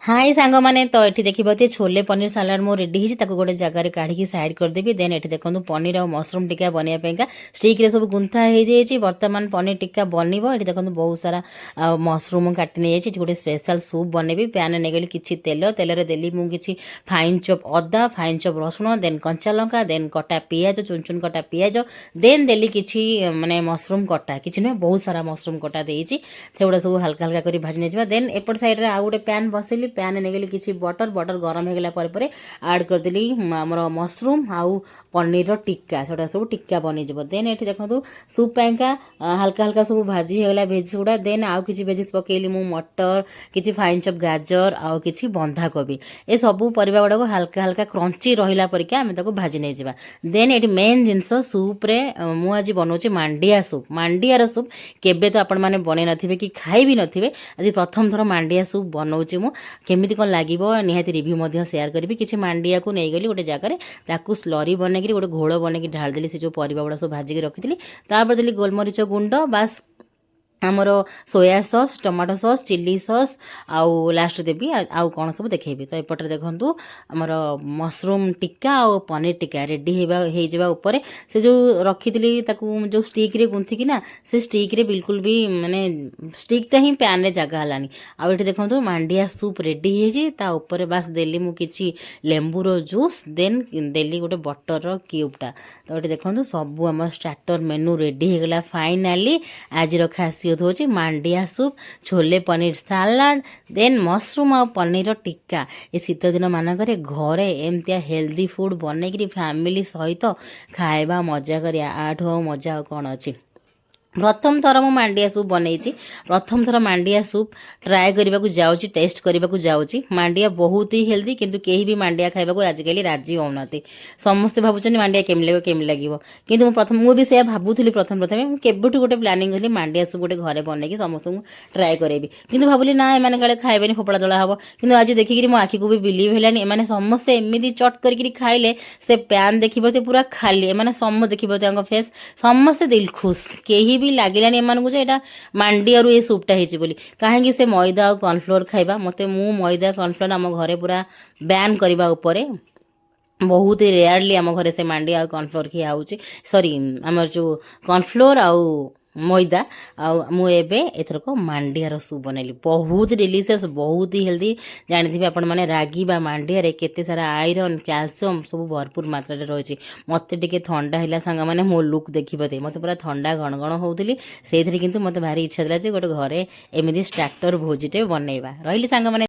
हाय सांग मैंने तो ये देखिए छोले पनीर सालाड मो रेडी होती गोटे जगह काढ़ी साइड करदेवी देन ये देखो पनीर और मसरूम टिक्का बनवाई स्टिक रे सब गुंथा हो जाए बर्तमान पनीर टिक्का बनब ये देखो बहुत सारा मसरूम काटी नहीं जाए गोटे स्पेशल सूप बनैबी पैन नहीं गली कि तेल तेल देली मुझे फाइन चॉप अदा फाइन चॉप रसुण देन कंचा लंका देन कटा पियाज चुन चुन कटा पियाज देन देली कि माने मसरूम कटा कि नुहे बहुत सारा मसरूम कटा देती सेगुड़ा सब हल्का हल्का कर भाजी नहीं देन एपट साइड आउ गोटे पैन बसैली पैन नहीं कि बटर बटर गरम होगला आड करदेली आमर मसरूम आउ पनीर टिक्का से सब टिक्का बनीज देन ये देखो सूप पैंका हल्का हल्का सब भाजी होगला भेज गुड़ा देन आउ कि भेजिज पकईली मु मटर कि फाइन चप गाजर आउ कि बंधाकोबी ए सबू परिवा गुड़ाक हल्का हल्का क्रंची रहा परिका आम भाजी नहीं जावा देन ये मेन जिनस सूप्रे मु आज बनाऊँ मांडिया सूप केबे तो आपण मैंने बन नथिबे कि खाई भी नथिबे आज प्रथम थर मांडिया सूप बनाऊँगी मु केमिति कौन लगे निहाती रिव्यू सेयार करी किसी मांडिया को नहीं गली गोटे जगह ताकू स्लरी बनैक गोटे घोल बनैक ढाल देली से जो परिवा गुड़ा सब भाजिक रखी तापर देली गोलमरीच गुंड बास आमर soya sauce tomato sauce chilli sauce आउ लास्ट देवी आउ कौन सब देखेबी तो एपटे देखूँ आमर मसरूम टिक्का और पनीर टिक्का रेडी हो से जो रखी जो स्टिक रे गुंथिकी ना से स्टिक रे बिल्कुल भी माने स्टिकटा ही पैन रे जगह हलानी आउ ये देखो मांडिया सूप रेडी होपर बास देली मु किछि लेंबूर जूस देन देली गोटे बटर क्यूबटा तो ये देखो सबू आम स्टार्टर मेनू रेडी होगला फाइनाली आज खासी हूँ मांडिया soup chole paneer salad then mushroom और पनीर टिक्का ये शीत दिन मानक घरे एमतिया हेल्दी फूड बनईकरी फैमिली सहित खाଇବା मजा करिया आठू मजा कौन अच्छी प्रथम थर मु मांडिया सूप बनई प्रथम थर मांडिया सूप ट्राए करने को जाऊँगी टेस्ट करने को जाऊँगी मांडिया बहुत ही हेल्दी किंतु केही भी मांडिया खाइबा आजिकल राजी होना समस्ते भावुं मांडिया केमी लगे कि प्रथम मुझे से भावुली प्रथम केबठू गोटे प्लानिंग कली मांडिया सूप गोटे घरे बनई समस्त ट्राए करेबी कि भावुली ना एम काले खाइबे फोपड़ा दला हम कि आज देखिक मो आखि को भी बिलीव है एम समस्ते एमती चट कर खाइले से पैन देखिए पूरा खाली एम समस्त देखिए फेस समस्ते दिल खुश कहीं भी लगिलानी एमानकु जे एटा मांडियारू ये सूपटा होती बोली कहीं से मैदा और कॉर्नफ्लोर खाइबा मते मु मैदा कॉर्नफ्लोर आम घरे पूरा बैन करने उपरे बहुत ही रेयरली आम घरे से मांडिया और कॉर्नफ्लोर खिया होची सॉरी आम जो कॉर्नफ्लोर आउ मैदा आबे एथरक मांडियार सूप बनैली बहुत डिलीशियस बहुत ही हेल्दी जानी आपण मैंने रागी बा मांडिया केते सारा आयरन कैल्शियम सब भरपूर मात्रा रही मत टे थंडा है सांग मैंने मो लुक देखिए मत पूरा थंडा गणगण होती से किंतु मत भारी इच्छा था गोटे घरे एमती स्टार्टर भोजिटे बनैबा रही सांग मैंने।